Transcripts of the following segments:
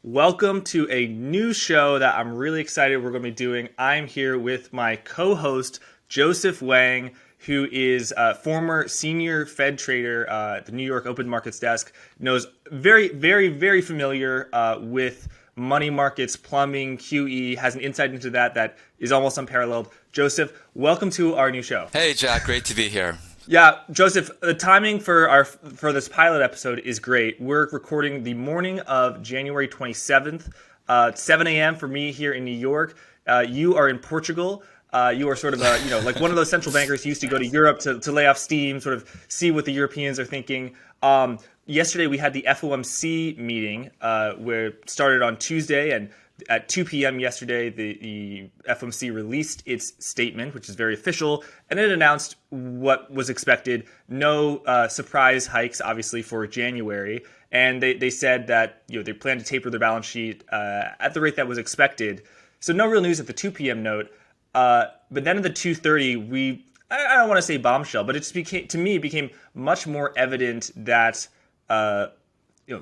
Welcome to a new show that I'm really excited we're going to be doing. I'm here with my co-host, Joseph Wang, who is a former senior Fed trader at the New York Open Markets Desk, knows very familiar with money markets, plumbing, QE, has an insight into that is almost unparalleled. Joseph, welcome to our new show. Hey, Jack, great to be here. Yeah, Joseph, the timing for this pilot episode is great. We're recording the morning of January 27th, 7 a.m. for me here in New York. You are in Portugal. You are sort of like one of those central bankers who used to go to Europe to lay off steam, sort of see what the Europeans are thinking. Yesterday we had the FOMC meeting, where it started on Tuesday, and at 2 p.m. yesterday, the FOMC released its statement, which is very official, and it announced what was expected. No surprise hikes, obviously, for January. And they said that they plan to taper their balance sheet at the rate that was expected. So no real news at the 2 p.m. note. But then at the 2:30, I don't want to say bombshell, but it became much more evident that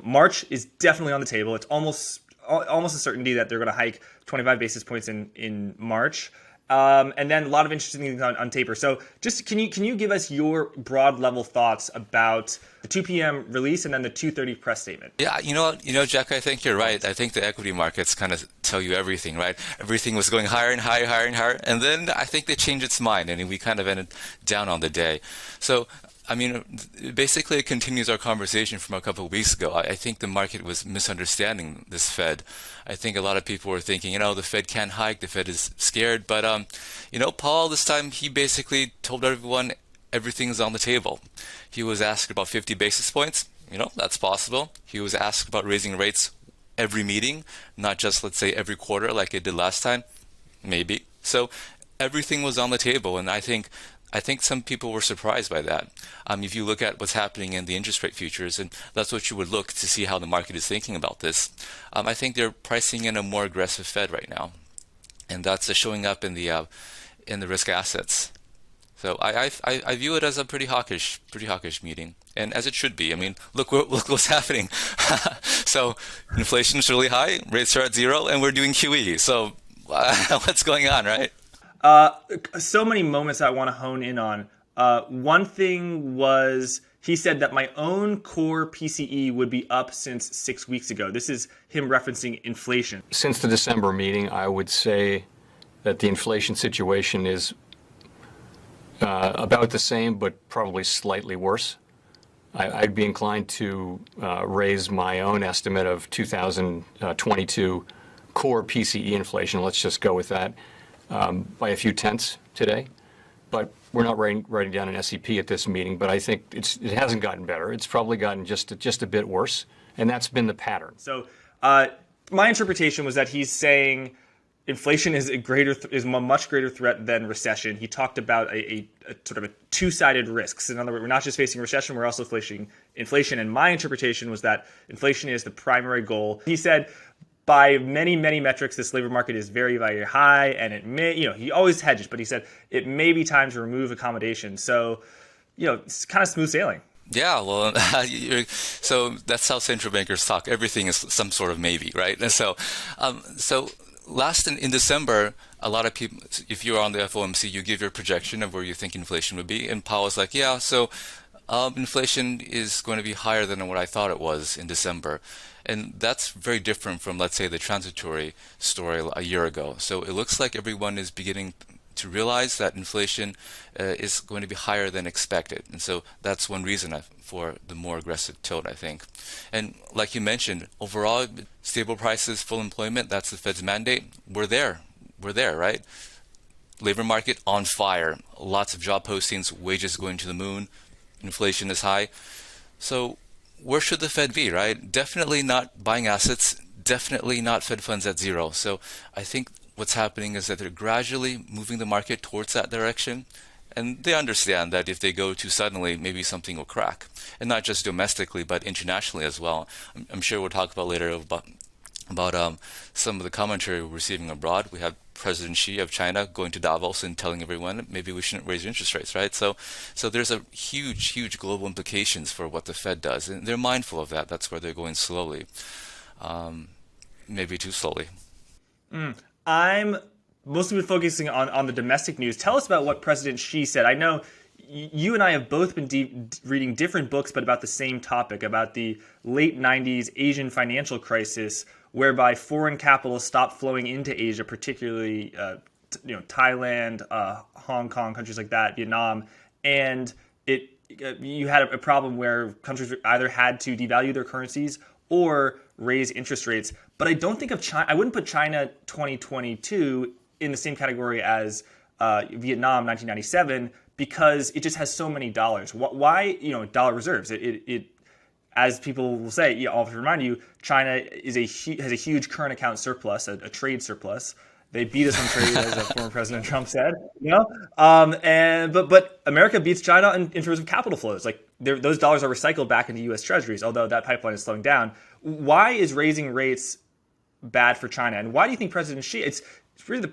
March is definitely on the table. It's almost a certainty that they're going to hike 25 basis points in March. And then a lot of interesting things on taper. So just can you give us your broad level thoughts about the 2 p.m. release and then the 2:30 press statement? Yeah, Jack, I think you're right. I think the equity markets kind of tell you everything, right? Everything was going higher and higher. And then I think they changed its mind and we kind of ended down on the day. So basically it continues our conversation from a couple of weeks ago. I think the market was misunderstanding this Fed. I think a lot of people were thinking, the Fed can't hike, the Fed is scared. But, Powell this time, he basically told everyone everything's on the table. He was asked about 50 basis points. That's possible. He was asked about raising rates every meeting, not just, let's say, every quarter like it did last time. Maybe. So everything was on the table. And I think some people were surprised by that. If you look at what's happening in the interest rate futures, and that's what you would look to see how the market is thinking about this, I think they're pricing in a more aggressive Fed right now, and that's showing up in the risk assets. So I view it as a pretty hawkish meeting, and as it should be. Look what's happening. So inflation is really high, rates are at zero, and we're doing QE. So what's going on, right? So many moments I want to hone in on. One thing was he said that my own core PCE would be up since 6 weeks ago. This is him referencing inflation. Since the December meeting, I would say that the inflation situation is about the same, but probably slightly worse. I'd be inclined to raise my own estimate of 2022 core PCE inflation. Let's just go with that. By a few tenths today, but we're not writing down an SEP at this meeting. But I think it hasn't gotten better. It's probably gotten just a bit worse, and that's been the pattern. So my interpretation was that he's saying inflation is a much greater threat than recession. He talked about a sort of a two-sided risks. In other words, we're not just facing recession, we're also facing inflation. And my interpretation was that inflation is the primary goal. He said, by many metrics, this labor market is very high, and it may, he always hedges, but he said it may be time to remove accommodation. So, it's kind of smooth sailing. Yeah, well, so that's how central bankers talk. Everything is some sort of maybe, right? And so last in December, a lot of people, if you're on the FOMC, you give your projection of where you think inflation would be, and Powell's like, yeah, so inflation is going to be higher than what I thought it was in December. And that's very different from, let's say, the transitory story a year ago. So it looks like everyone is beginning to realize that inflation is going to be higher than expected. And so that's one reason for the more aggressive tilt, I think. And like you mentioned, overall, stable prices, full employment, that's the Fed's mandate. We're there, right? Labor market on fire. Lots of job postings, wages going to the moon. Inflation is high. So where should the Fed be, right? Definitely not buying assets, definitely not Fed funds at zero. So I think what's happening is that they're gradually moving the market towards that direction. And they understand that if they go too suddenly, maybe something will crack. And not just domestically, but internationally as well. I'm sure we'll talk about later about some of the commentary we're receiving abroad. We have President Xi of China going to Davos and telling everyone maybe we shouldn't raise interest rates, right? So there's a huge global implications for what the Fed does, and they're mindful of that. That's where they're going slowly. maybe too slowly. I'm mostly been focusing on the domestic news. Tell us about what President Xi said. I know you and I have both been reading different books, but about the same topic, about the late 90s Asian financial crisis, whereby foreign capital stopped flowing into Asia, particularly Thailand, Hong Kong, countries like that, Vietnam, and you had a problem where countries either had to devalue their currencies or raise interest rates. But I don't think of China. I wouldn't put China 2022 in the same category as Vietnam 1997 because it just has so many dollars. Why dollar reserves? It as people will say, I'll remind you, China has a huge current account surplus, a trade surplus. They beat us on trade, as former President Trump said. But America beats China in terms of capital flows. Like those dollars are recycled back into U.S. Treasuries, although that pipeline is slowing down. Why is raising rates bad for China, and why do you think President Xi? It's really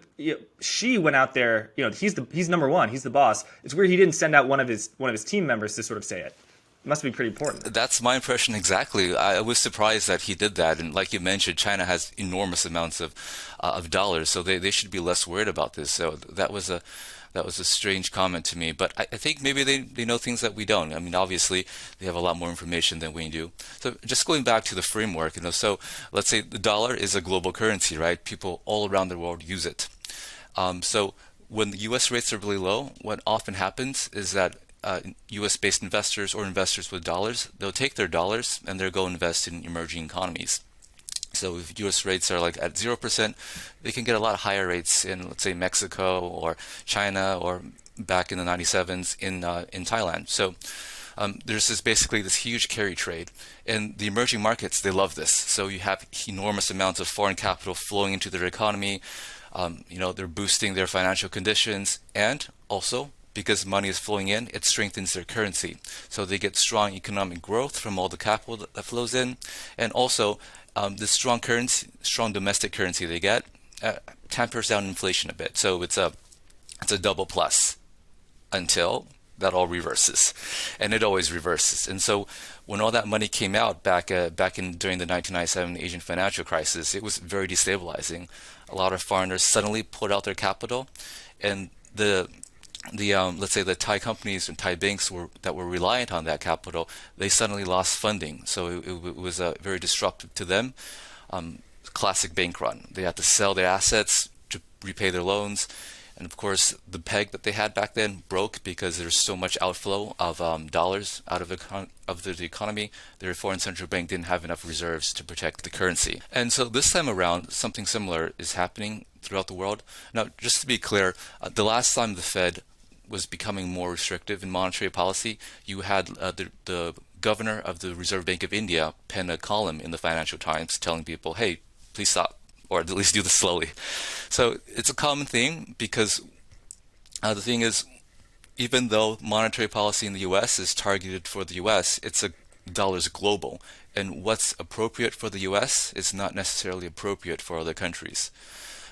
Xi went out there. He's number one. He's the boss. It's weird he didn't send out one of his team members to sort of say it. Must be pretty important. That's my impression exactly. I was surprised that he did that. And like you mentioned, China has enormous amounts of dollars, so they should be less worried about this. So that was a strange comment to me. But I think maybe they know things that we don't. I mean, obviously, they have a lot more information than we do. So just going back to the framework, so let's say the dollar is a global currency, right? People all around the world use it. So when the U.S. rates are really low, what often happens is that U.S.-based investors or investors with dollars, they'll take their dollars and they'll go invest in emerging economies. So if U.S. rates are like at 0%, they can get a lot higher rates in, let's say, Mexico or China or back in the 97s in Thailand. So there's basically this huge carry trade. And the emerging markets, they love this. So you have enormous amounts of foreign capital flowing into their economy. They're boosting their financial conditions, and also because money is flowing in, it strengthens their currency. So they get strong economic growth from all the capital that flows in, and also the strong domestic currency they get tampers down inflation a bit. So it's a double plus until that all reverses, and it always reverses. And so when all that money came out back during the 1997 Asian financial crisis, it was very destabilizing. A lot of foreigners suddenly pulled out their capital, and let's say the Thai companies and Thai banks that were reliant on that capital, they suddenly lost funding. So it was very disruptive to them. Classic bank run. They had to sell their assets to repay their loans. And of course, the peg that they had back then broke because there's so much outflow of dollars out of the economy. Their foreign central bank didn't have enough reserves to protect the currency. And so this time around, something similar is happening throughout the world. Now, just to be clear, the last time the Fed was becoming more restrictive in monetary policy, you had the governor of the Reserve Bank of India pen a column in the Financial Times telling people, hey, please stop, or at least do this slowly. So it's a common thing because the thing is, even though monetary policy in the U.S. is targeted for the U.S., dollar's global. And what's appropriate for the U.S. is not necessarily appropriate for other countries.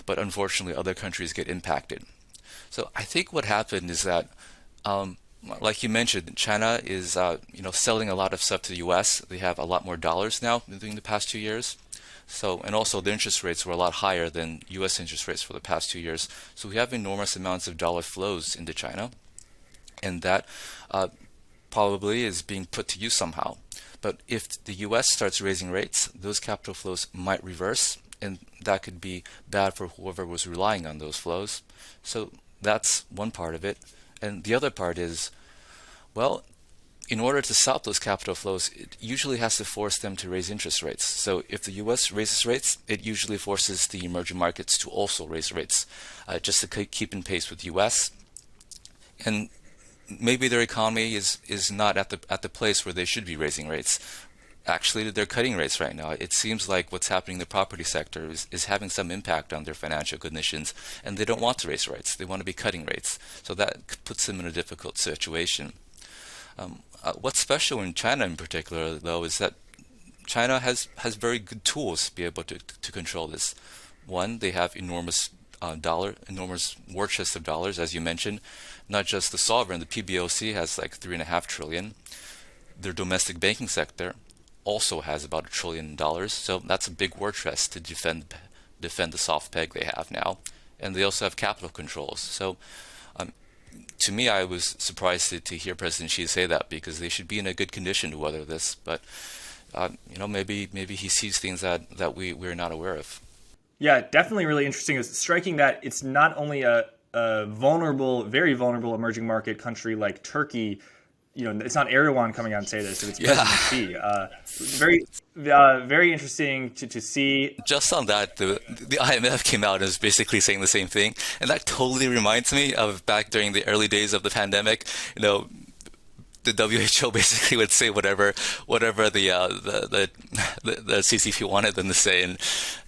But unfortunately, other countries get impacted. So I think what happened is that, like you mentioned, China is selling a lot of stuff to the U.S. They have a lot more dollars now during the past 2 years. So, and also the interest rates were a lot higher than U.S. interest rates for the past 2 years. So we have enormous amounts of dollar flows into China, and that probably is being put to use somehow. But if the U.S. starts raising rates, those capital flows might reverse, and that could be bad for whoever was relying on those flows. So that's one part of it. And the other part is, well, in order to stop those capital flows, it usually has to force them to raise interest rates. So if the U.S. raises rates, it usually forces the emerging markets to also raise rates, just to keep in pace with the U.S. And maybe their economy is not at the place where they should be raising rates. Actually, they're cutting rates right now. It seems like what's happening in the property sector is having some impact on their financial conditions, and they don't want to raise rates. They want to be cutting rates. So that puts them in a difficult situation. What's special in China in particular, though, is that China has very good tools to be able to control this. One, they have enormous war chest of dollars, as you mentioned. Not just the sovereign, the PBOC has like $3.5 trillion. Their domestic banking sector also has about $1 trillion. So that's a big war chest to defend the soft peg they have now. And they also have capital controls. So to me, I was surprised to hear President Xi say that, because they should be in a good condition to weather this. But maybe he sees things that we're not aware of. Yeah, definitely really interesting. It's striking that it's not only a vulnerable, very vulnerable emerging market country like Turkey. It's not Erdogan coming out and say this. It's President Xi. Very interesting to see. Just on that, the IMF came out and was basically saying the same thing, and that totally reminds me of back during the early days of the pandemic. The WHO basically would say whatever the CCP wanted them to say, and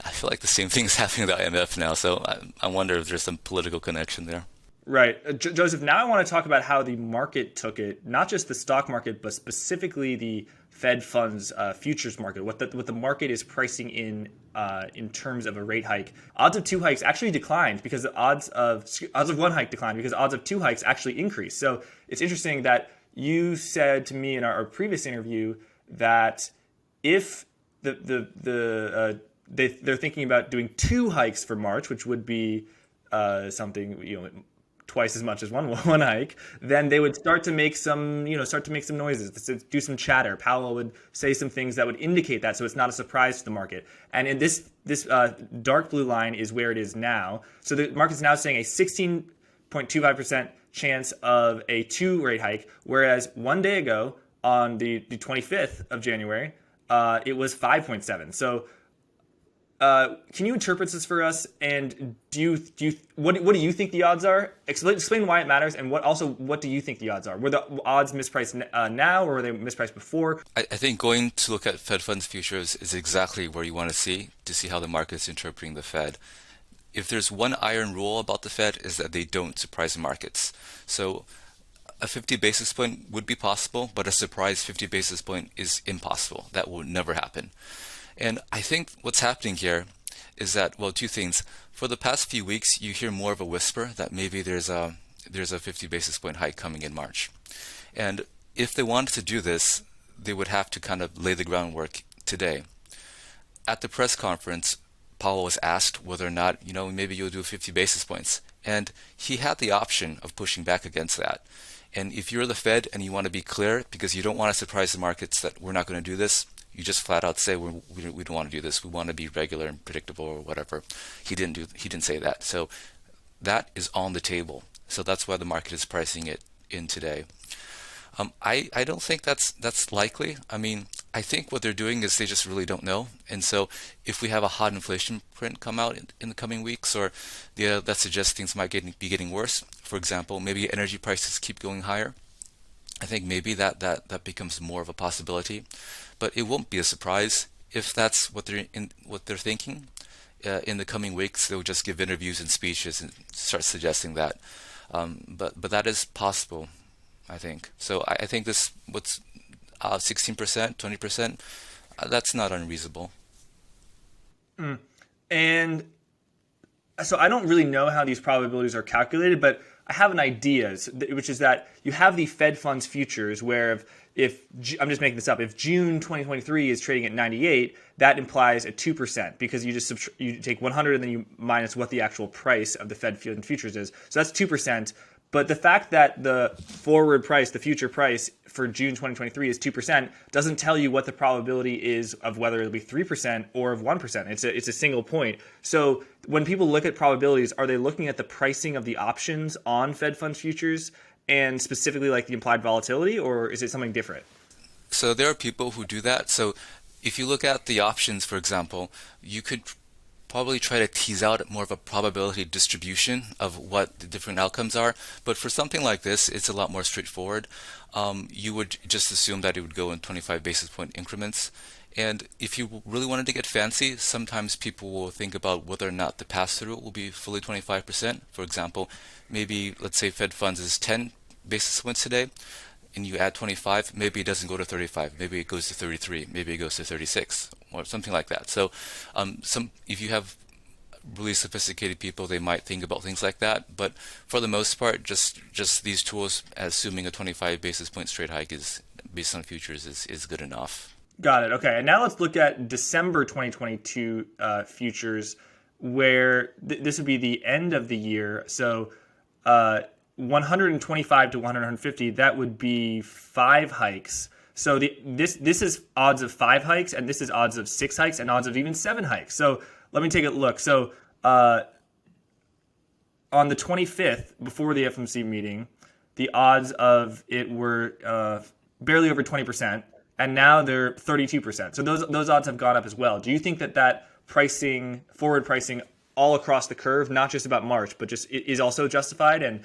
I feel like the same thing is happening to the IMF now. So I wonder if there's some political connection there. Right. Joseph, now I want to talk about how the market took it, not just the stock market, but specifically the Fed funds futures market, what the market is pricing in terms of a rate hike. Odds of two hikes actually declined because the odds of one hike declined because odds of two hikes actually increased. So it's interesting that you said to me in our previous interview that if they're thinking about doing two hikes for March, which would be something twice as much as one hike, then they would start to make some noises, to do some chatter. Powell would say some things that would indicate that, so it's not a surprise to the market. And in this dark blue line is where it is now. So the market's now saying a 16.25% chance of a two rate hike, whereas 1 day ago on the 25th of January, it was 5.7. So can you interpret this for us? And what do you think the odds are? Explain why it matters, and what do you think the odds are? Were the odds mispriced now, or were they mispriced before? I think going to look at Fed funds futures is exactly where you want to see how the market is interpreting the Fed. If there's one iron rule about the Fed, is that they don't surprise the markets. So a 50 basis point would be possible, but a surprise 50 basis point is impossible. That will never happen. And I think what's happening here is that, well, two things. For the past few weeks, you hear more of a whisper that maybe there's a 50 basis point hike coming in March. And if they wanted to do this, they would have to kind of lay the groundwork today. At the press conference, Powell was asked whether or not, maybe you'll do 50 basis points. And he had the option of pushing back against that. And if you're the Fed and you want to be clear, because you don't want to surprise the markets that we're not going to do this, you just flat out say we don't want to do this. We want to be regular and predictable or whatever. He didn't say that. So that is on the table. So that's why the market is pricing it in today. I don't think that's likely. I mean, I think what they're doing is they just really don't know. And so if we have a hot inflation print come out in the coming weeks, or that suggests things might be getting worse. For example, maybe energy prices keep going higher. I think maybe that becomes more of a possibility, but it won't be a surprise if that's what they're thinking. In the coming weeks, they'll just give interviews and speeches and start suggesting that. But that is possible, I think. So I think what's 16%, 20%, that's not unreasonable. And so I don't really know how these probabilities are calculated, but I have an idea, which is that you have the Fed funds futures where if I'm just making this up, if June 2023 is trading at 98, that implies a 2% because you take 100 and then you minus what the actual price of the Fed fund futures is. So that's 2%. But the fact that the forward price, the future price for June 2023 is 2% doesn't tell you what the probability is of whether it'll be 3% or of 1%. It's a single point. So when people look at probabilities, are they looking at the pricing of the options on Fed funds futures and specifically like the implied volatility, or is it something different? So there are people who do that. So if you look at the options, for example, you could probably try to tease out more of a probability distribution of what the different outcomes are. But for something like this, it's a lot more straightforward. You would just assume that it would go in 25 basis point increments. And if you really wanted to get fancy, sometimes people will think about whether or not the pass-through will be fully 25%. For example, maybe let's say Fed funds is 10 basis points today, and you add 25, maybe it doesn't go to 35, maybe it goes to 33, maybe it goes to 36, or something like that. So if you have really sophisticated people, they might think about things like that. But for the most part, just these tools, assuming a 25 basis point straight hike is based on futures is good enough. Got it. Okay. And now let's look at December 2022 futures, where this would be the end of the year. So 125 to 150, that would be 5 hikes. So this is odds of 5 hikes, and this is odds of 6 hikes, and odds of even 7 hikes. So let me take a look. So on the 25th, before the FOMC meeting, the odds of it were barely over 20%, and now they're 32%. So those odds have gone up as well. Do you think that pricing, forward pricing, all across the curve, not just about March, but just is also justified? And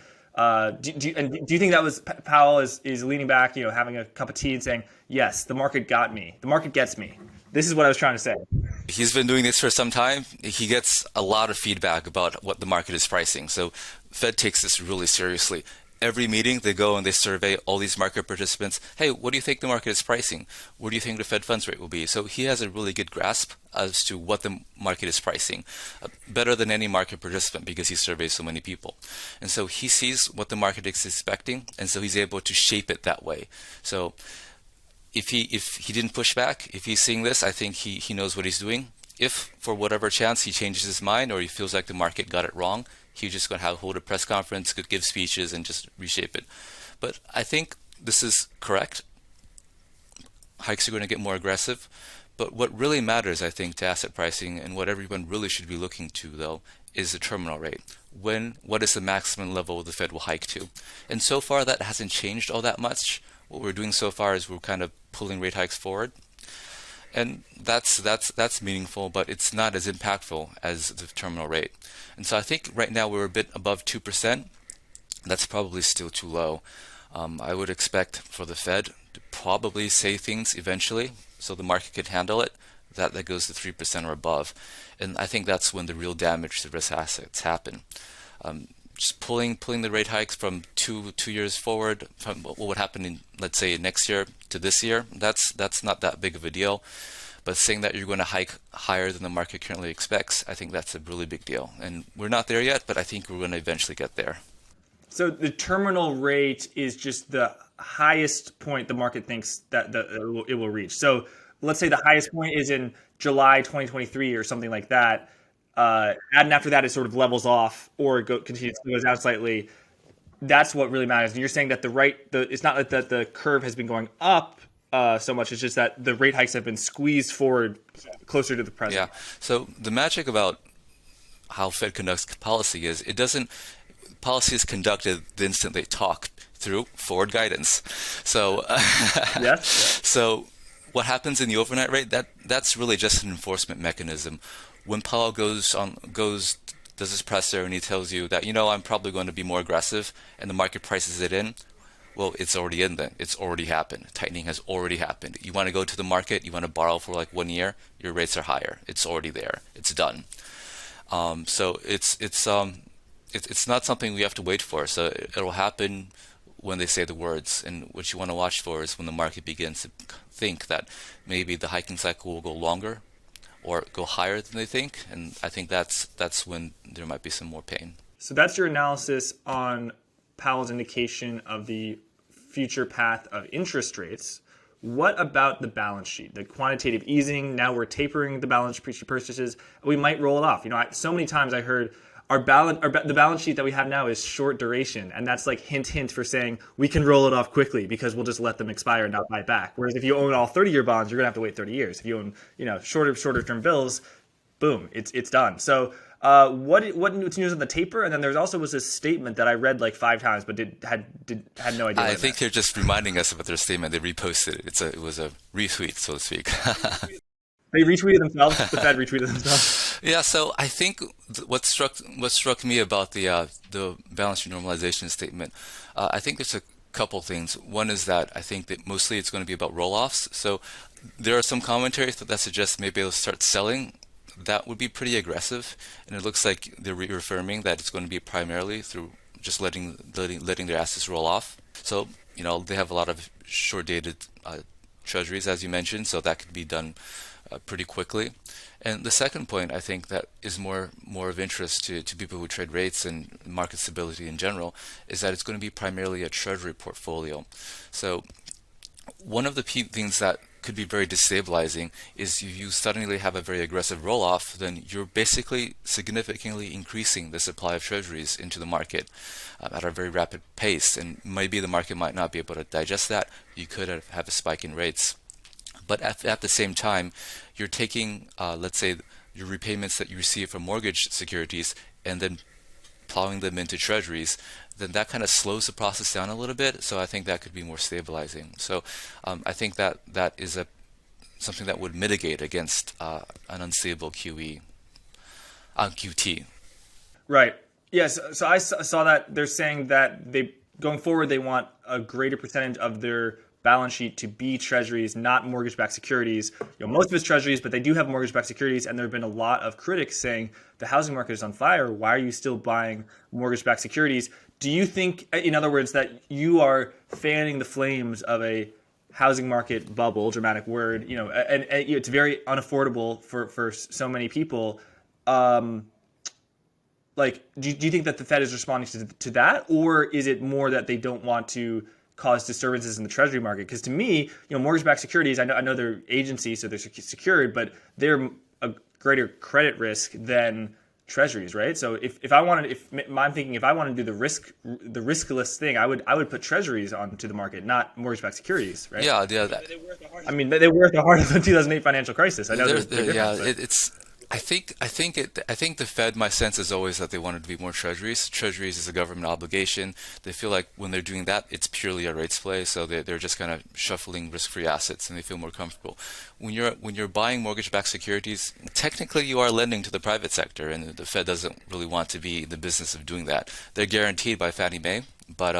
do you think that was Powell is leaning back, having a cup of tea and saying, yes, the market got me. The market gets me. This is what I was trying to say. He's been doing this for some time. He gets a lot of feedback about what the market is pricing. So Fed takes this really seriously. Every meeting, they go and they survey all these market participants. Hey, what do you think the market is pricing? What do you think the Fed funds rate will be? So he has a really good grasp as to what the market is pricing, better than any market participant because he surveys so many people. And so he sees what the market is expecting, and so he's able to shape it that way. So if he didn't push back, if he's seeing this, I think he knows what he's doing. If for whatever chance he changes his mind or he feels like the market got it wrong, he's just going to hold a press conference, could give speeches, and just reshape it. But I think this is correct. Hikes are going to get more aggressive. But what really matters, I think, to asset pricing and what everyone really should be looking to, though, is the terminal rate. What is the maximum level the Fed will hike to? And so far, that hasn't changed all that much. What we're doing so far is we're kind of pulling rate hikes forward. And that's meaningful, but it's not as impactful as the terminal rate. And so I think right now we're a bit above 2%. That's probably still too low. I would expect for the Fed to probably say things eventually so the market can handle it, that goes to 3% or above. And I think that's when the real damage to risk assets happen. Just pulling the rate hikes from two years forward, from what would happen in, let's say, next year to this year, that's not that big of a deal. But saying that you're going to hike higher than the market currently expects, I think that's a really big deal. And we're not there yet, but I think we're going to eventually get there. So the terminal rate is just the highest point the market thinks that it will reach. So let's say the highest point is in July 2023 or something like that. And after that, it sort of levels off or continues goes out slightly. That's what really matters. And you're saying that it's not that the curve has been going up so much. It's just that the rate hikes have been squeezed forward closer to the present. Yeah. So the magic about how Fed conducts policy is policy is conducted the instant they talk through forward guidance. So yes. So what happens in the overnight rate? That's really just an enforcement mechanism. When Powell does his presser and he tells you that, I'm probably going to be more aggressive and the market prices it in, well, it's already in then. It's already happened. Tightening has already happened. You want to go to the market, you want to borrow for like 1 year, your rates are higher. It's already there. It's done. So it's not something we have to wait for. So it'll happen when they say the words. And what you want to watch for is when the market begins to think that maybe the hiking cycle will go longer or go higher than they think, and I think that's when there might be some more pain. So that's your analysis on Powell's indication of the future path of interest rates. What about the balance sheet, the quantitative easing? Now we're tapering the balance sheet purchases. We might roll it off. So many times I heard the balance sheet that we have now is short duration, and that's like hint for saying we can roll it off quickly because we'll just let them expire and not buy back. Whereas if you own all 30-year bonds, you're gonna have to wait 30 years. If you own shorter term bills, boom, it's done. So what's news on the taper? And then there also was this statement that I read like 5 times, but had no idea. I think they're just reminding us about their statement. They reposted it. It was a retweet, so to speak. They retweeted themselves. The Fed retweeted themselves. Yeah. So I think what struck me about the balance sheet normalization statement, I think there's a couple things. One is that I think that mostly it's going to be about roll-offs. So there are some commentaries that suggests maybe they'll start selling. That would be pretty aggressive, and it looks like they're reaffirming that it's going to be primarily through just letting their assets roll off. So they have a lot of short-dated treasuries, as you mentioned, so that could be done pretty quickly. And the second point, I think, that is more of interest to people who trade rates and market stability in general, is that it's going to be primarily a treasury portfolio. So one of the things that could be very destabilizing is if you suddenly have a very aggressive roll-off, then you're basically significantly increasing the supply of treasuries into the market at a very rapid pace. And maybe the market might not be able to digest that. You could have a spike in rates. But at the same time, you're taking, let's say, your repayments that you receive from mortgage securities and then plowing them into treasuries, then that kind of slows the process down a little bit. So I think that could be more stabilizing. So I think that is something that would mitigate against an unstable QT. Right. Yes. So I saw that they're saying that going forward they want a greater percentage of their balance sheet to be treasuries, not mortgage-backed securities. Most of it's treasuries, but they do have mortgage-backed securities, and there have been a lot of critics saying the housing market is on fire. Why are you still buying mortgage-backed securities? Do you think, in other words, that you are fanning the flames of a housing market bubble, dramatic word, and it's very unaffordable for so many people? Do you think that the Fed is responding to that, or is it more that they don't want to cause disturbances in the treasury market? Because to me, mortgage-backed securities, I know they're agencies, so they're secured, but they're a greater credit risk than treasuries, right? So if I wanted to do the riskless thing, I would put treasuries onto the market, not mortgage-backed securities, right? Yeah. They were at the heart of the 2008 financial crisis. I know there's a big difference. I think the Fed, my sense is always that they wanted to be more treasuries. Treasuries is a government obligation. They feel like when they're doing that, it's purely a rates play. So they're just kind of shuffling risk-free assets, and they feel more comfortable. When you're buying mortgage-backed securities, technically you are lending to the private sector, and the Fed doesn't really want to be in the business of doing that. They're guaranteed by Fannie Mae, but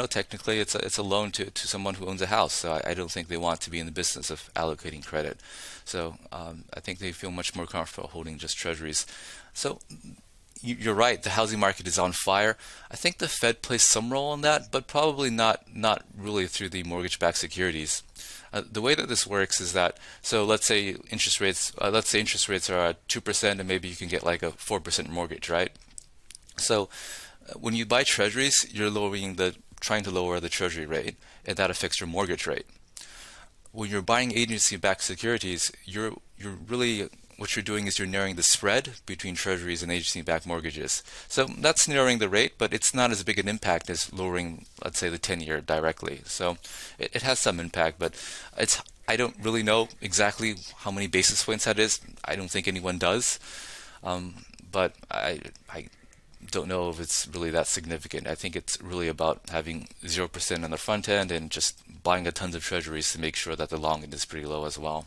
technically it's a loan to someone who owns a house. So I don't think they want to be in the business of allocating credit. So I think they feel much more comfortable holding just treasuries. So you're right, the housing market is on fire. I think the Fed plays some role in that, but probably not really through the mortgage-backed securities. The way that this works is that, so let's say interest rates are at 2%, and maybe you can get like a 4% mortgage, right? So when you buy treasuries, you're trying to lower the treasury rate, and that affects your mortgage rate. When you're buying agency-backed securities, you're really, what you're doing is you're narrowing the spread between treasuries and agency-backed mortgages. So that's narrowing the rate, but it's not as big an impact as lowering, let's say, the 10-year directly. So it has some impact, but I don't really know exactly how many basis points that is. I don't think anyone does, but I don't know if it's really that significant. I think it's really about having 0% on the front end and just buying a tons of treasuries to make sure that the long end is pretty low as well.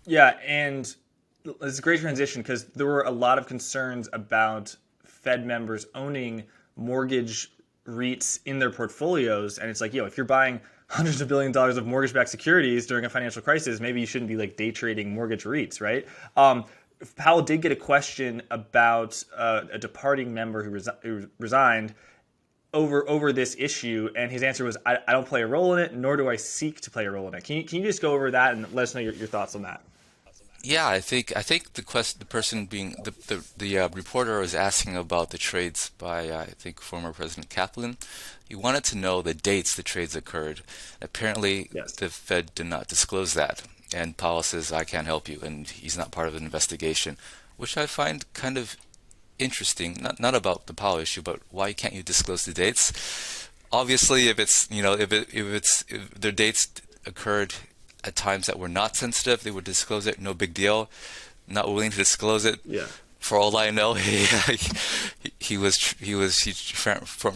Yeah, and it's a great transition because there were a lot of concerns about Fed members owning mortgage REITs in their portfolios. And it's like, if you're buying hundreds of billions of dollars of mortgage-backed securities during a financial crisis, maybe you shouldn't be like day trading mortgage REITs, right? Powell did get a question about a departing member who resigned over this question, and his answer was, I don't play a role in it, nor do I seek to play a role in it. Can you just go over that and let us know your thoughts on that? Yeah, I think the person being the reporter was asking about the trades by I think former President Kaplan. He wanted to know the dates the trades occurred. Apparently, yes. The Fed did not disclose that, and Powell says, I can't help you, and he's not part of an investigation, which I find kind of interesting. Not about the Powell issue, but why can't you disclose the dates? Obviously, if their dates occurred at times that were not sensitive, they would disclose it. No big deal. Not willing to disclose it. Yeah. For all I know, he front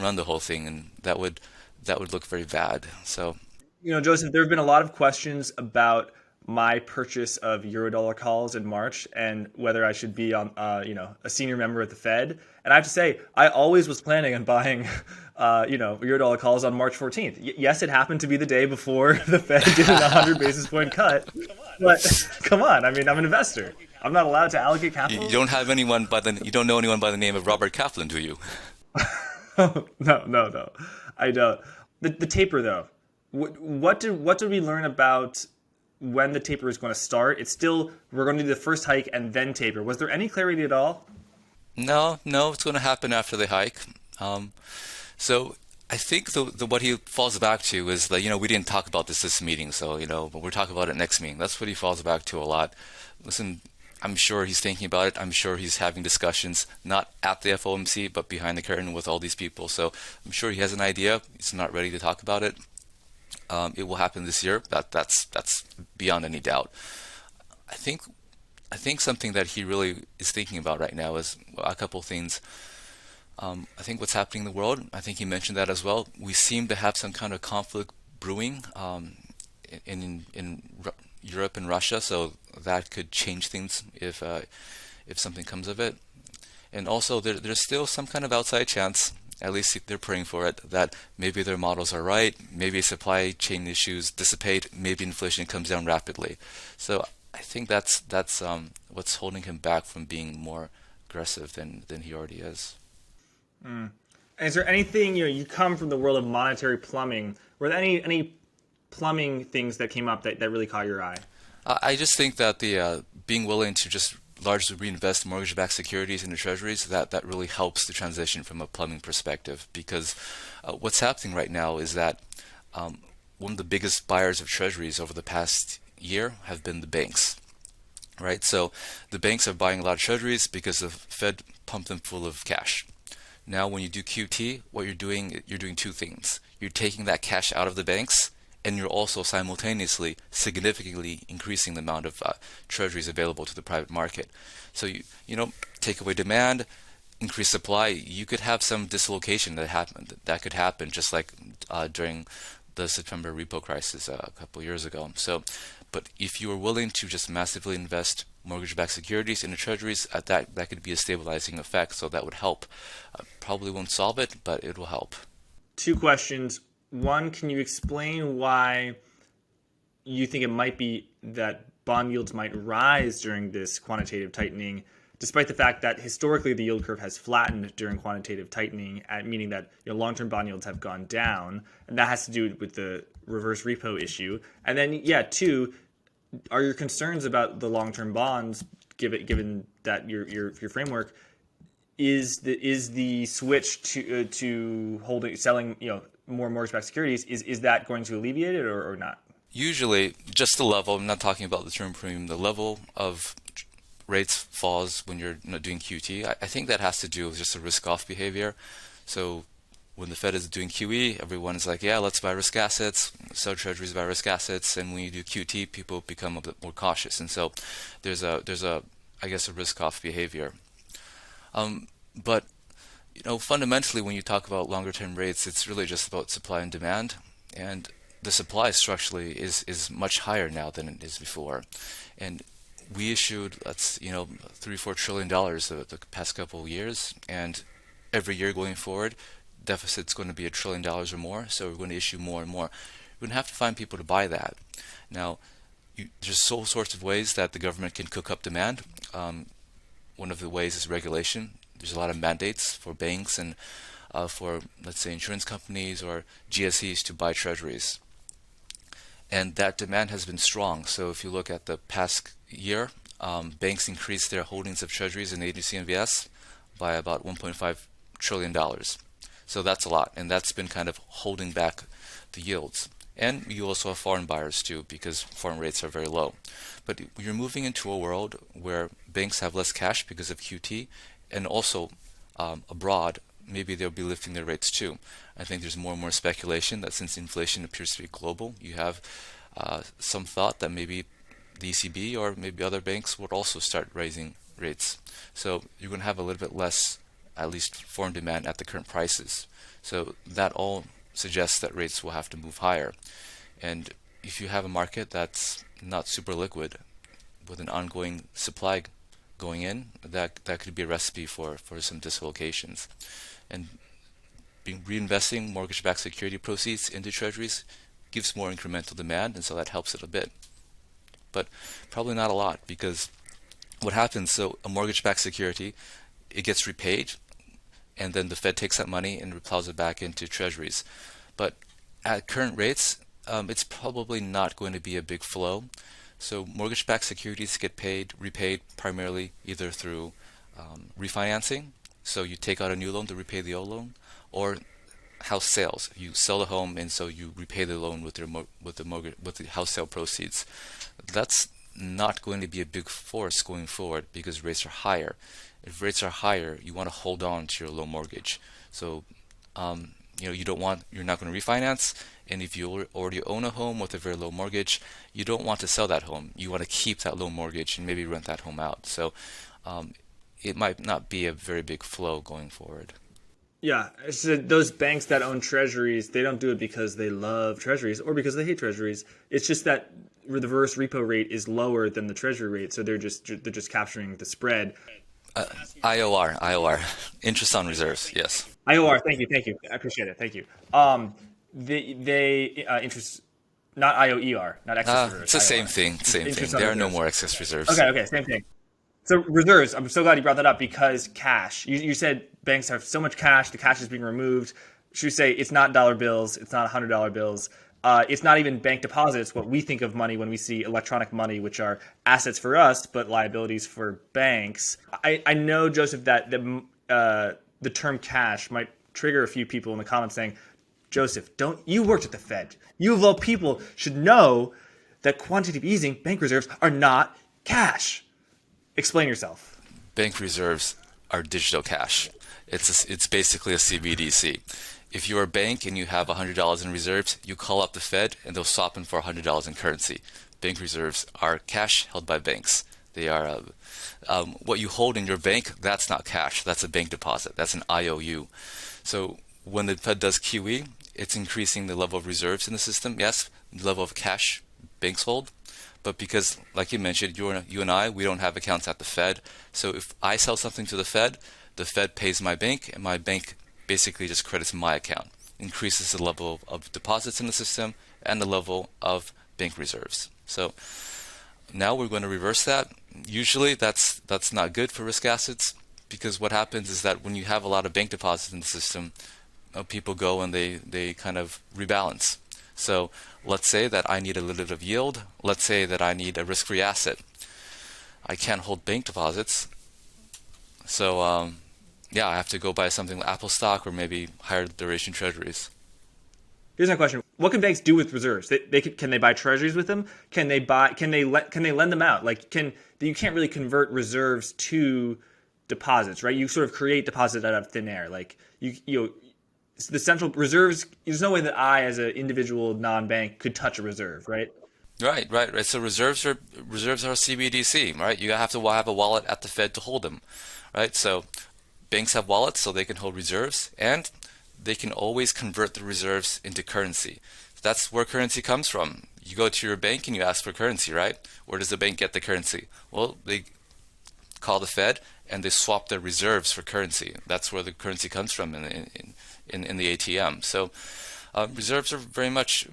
run the whole thing, and that would look very bad. So, Joseph, there have been a lot of questions about my purchase of Eurodollar calls in March and whether I should be on, a senior member at the Fed. And I have to say, I always was planning on buying, Eurodollar calls on March 14th. Yes, it happened to be the day before the Fed did a 100 basis point cut. But come on, I'm an investor. I'm not allowed to allocate capital. You don't know anyone by the name of Robert Kaplan, do you? No, I don't. The taper, though. What did we learn about when the taper is going to start? We're going to do the first hike and then taper. Was there any clarity at all? No, it's going to happen after the hike. So I think the what he falls back to is that, we didn't talk about this meeting, so, but we'll talk about it next meeting. That's what he falls back to a lot. Listen, I'm sure he's thinking about it. I'm sure he's having discussions, not at the FOMC, but behind the curtain with all these people. So I'm sure he has an idea. He's not ready to talk about it. It will happen this year. That's beyond any doubt. I think something that he really is thinking about right now is a couple things. I think what's happening in the world, I think he mentioned that as well. We seem to have some kind of conflict brewing in Europe and Russia, so that could change things if something comes of it. And also, there's still some kind of outside chance, at least they're praying for it, that maybe their models are right, maybe supply chain issues dissipate, maybe inflation comes down rapidly. So I think that's what's holding him back from being more aggressive than he already is. And is there anything, you come from the world of monetary plumbing, were there any plumbing things that came up that really caught your eye? I just think that the being willing to just largely reinvest mortgage-backed securities into treasuries, that really helps the transition from a plumbing perspective, because what's happening right now is that one of the biggest buyers of treasuries over the past year have been the banks. Right? So the banks are buying a lot of treasuries because the Fed pumped them full of cash. Now, when you do QT, what you're doing two things. You're taking that cash out of the banks, and you're also simultaneously significantly increasing the amount of treasuries available to the private market. So you take away demand, increase supply. You could have some dislocation that could happen, just like during the September repo crisis a couple of years ago. So, but if you are willing to just massively invest mortgage-backed securities into treasuries, that could be a stabilizing effect. So that would help. Probably won't solve it, but it will help. Two questions. One, can you explain why you think it might be that bond yields might rise during this quantitative tightening, despite the fact that historically the yield curve has flattened during quantitative tightening, meaning that long-term bond yields have gone down, and that has to do with the reverse repo issue. And then, two, are your concerns about the long-term bonds, given that your framework is the switch to selling more mortgage-backed securities, is that going to alleviate it or not? Usually, just the level. I'm not talking about the term premium. The level of rates falls when you're not doing QT. I think that has to do with just a risk-off behavior. So when the Fed is doing QE, everyone is like, yeah, let's buy risk assets, sell treasuries, buy risk assets. And when you do QT, people become a bit more cautious. And so there's a I guess a risk-off behavior. But fundamentally, when you talk about longer-term rates, it's really just about supply and demand. And the supply structurally is much higher now than it is before. And we issued, $3-4 trillion the past couple of years. And every year going forward, deficit's going to be $1 trillion or more, so we're going to issue more and more. We're going to have to find people to buy that. Now, there's all sorts of ways that the government can cook up demand. One of the ways is regulation. There's a lot of mandates for banks and for, let's say, insurance companies or GSEs to buy treasuries. And that demand has been strong. So if you look at the past year, banks increased their holdings of treasuries in agency MBS by about $1.5 trillion. So that's a lot, and that's been kind of holding back the yields. And you also have foreign buyers too, because foreign rates are very low. But you're moving into a world where banks have less cash because of QT, and also abroad, maybe they'll be lifting their rates too. I think there's more and more speculation that since inflation appears to be global, you have some thought that maybe the ECB or maybe other banks would also start raising rates. So you're going to have a little bit less, at least foreign demand at the current prices. So that all suggests that rates will have to move higher. And if you have a market that's not super liquid with an ongoing supply going in, that could be a recipe for some dislocations. And reinvesting mortgage-backed security proceeds into treasuries gives more incremental demand, and so that helps it a bit. But probably not a lot, because what happens, so a mortgage-backed security, it gets repaid, and then the Fed takes that money and plows it back into treasuries. But at current rates, it's probably not going to be a big flow. So mortgage-backed securities get repaid primarily either through refinancing. So you take out a new loan to repay the old loan, or house sales. You sell the home, and so you repay the loan with the mortgage, with the house sale proceeds. That's not going to be a big force going forward because rates are higher. If rates are higher, you want to hold on to your low mortgage. So, you're not going to refinance, and if you already own a home with a very low mortgage, you don't want to sell that home. You want to keep that low mortgage and maybe rent that home out. So, it might not be a very big flow going forward. Yeah, so those banks that own treasuries, they don't do it because they love treasuries or because they hate treasuries. It's just that the reverse repo rate is lower than the treasury rate, so they're just capturing the spread. IOR, interest on reserves. Yes. IOR, thank you, I appreciate it, thank you. They interest, not IOER, not excess reserves. It's the IOR. same thing. Interest on There are no reserves. more excess reserves. Okay, same thing. So reserves, I'm so glad you brought that up because cash. You said banks have so much cash, the cash is being removed. Should we say it's not dollar bills, it's not $100 bills. It's not even bank deposits, what we think of money when we see electronic money, which are assets for us, but liabilities for banks. I know, Joseph, that the term cash might trigger a few people in the comments saying, Joseph, you worked at the Fed. You of all people should know that quantitative easing bank reserves are not cash. Explain yourself. Bank reserves are digital cash. It's basically a CBDC. If you're a bank and you have $100 in reserves, you call up the Fed and they'll swap in for $100 in currency. Bank reserves are cash held by banks. They are what you hold in your bank. That's not cash. That's a bank deposit. That's an IOU. So when the Fed does QE, it's increasing the level of reserves in the system. Yes, the level of cash banks hold. But because, like you mentioned, you and I, we don't have accounts at the Fed. So if I sell something to the Fed pays my bank, and my bank basically just credits my account, increases the level of deposits in the system and the level of bank reserves. So now we're going to reverse that. Usually that's not good for risk assets because what happens is that when you have a lot of bank deposits in the system, people go and they kind of rebalance. So let's say that I need a little bit of yield. Let's say that I need a risk-free asset. I can't hold bank deposits. So I have to go buy something like Apple stock or maybe higher duration treasuries. Here's my question: what can banks do with reserves? Can they buy treasuries with them? Can they lend them out? You can't really convert reserves to deposits, right? You sort of create deposits out of thin air. The central reserves, there's no way that I, as an individual non-bank, could touch a reserve, right? Right. So reserves are CBDC, right? You have to have a wallet at the Fed to hold them, right? So banks have wallets so they can hold reserves, and they can always convert the reserves into currency. That's where currency comes from. You go to your bank and you ask for currency, right? Where does the bank get the currency? Well, they call the Fed and they swap their reserves for currency. That's where the currency comes from in the ATM. So reserves are very much,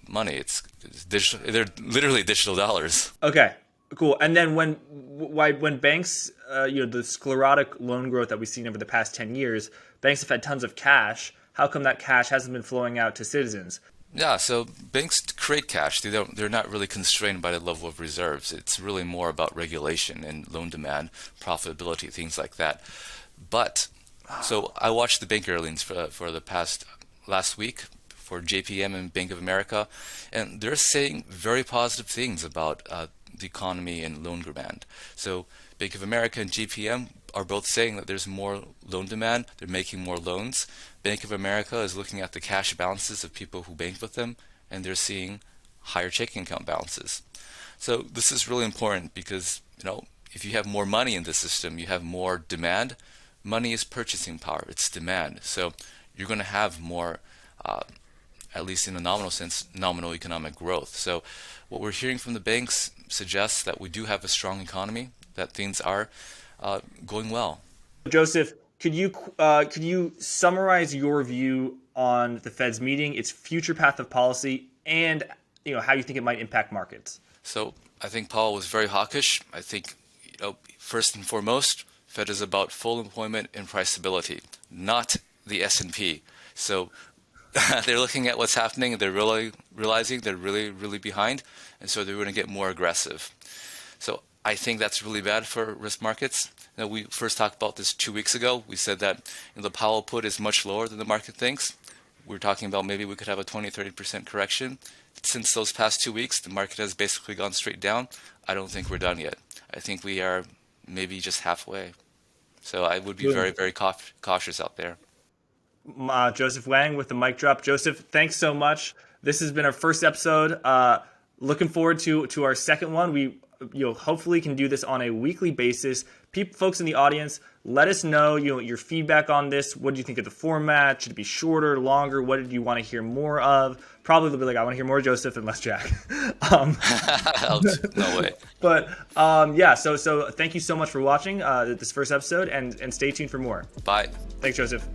money. It's digital. They're literally digital dollars. Okay, cool. And then when banks, the sclerotic loan growth that we've seen over the past 10 years, banks have had tons of cash. How come that cash hasn't been flowing out to citizens? Yeah, so banks create cash. They're not really constrained by the level of reserves. It's really more about regulation and loan demand, profitability, things like that. But so I watched the bank earnings for the last week for JPM and Bank of America, and they're saying very positive things about the economy and loan demand. So Bank of America and JPM are both saying that there's more loan demand. They're making more loans. Bank of America is looking at the cash balances of people who bank with them, and they're seeing higher checking account balances. So this is really important because if you have more money in the system, you have more demand. Money is purchasing power. It's demand. So you're going to have more, at least in a nominal sense, nominal economic growth. So what we're hearing from the banks suggests that we do have a strong economy, that things are going well. Joseph, could you summarize your view on the Fed's meeting, its future path of policy, and how you think it might impact markets? So I think Powell was very hawkish. I think first and foremost, Fed is about full employment and price stability, not the S&P. So they're looking at what's happening. They're really realizing they're really, really behind, and so they're going to get more aggressive. So I think that's really bad for risk markets. We first talked about this 2 weeks ago. We said that the Powell put is much lower than the market thinks. We're talking about maybe we could have a 20-30% correction. Since those past 2 weeks, the market has basically gone straight down. I don't think we're done yet. I think we are maybe just halfway. So I would be very, very cautious out there. Joseph Wang with the mic drop. Joseph, thanks so much. This has been our first episode. Looking forward to our second one. We hopefully can do this on a weekly basis. Folks in the audience, let us know your feedback on this. What do you think of the format? Should it be shorter, longer? What did you want to hear more of? Probably they'll be like, I want to hear more Joseph and less Jack. No way. But so thank you so much for watching this first episode, and stay tuned for more. Bye. Thanks, Joseph.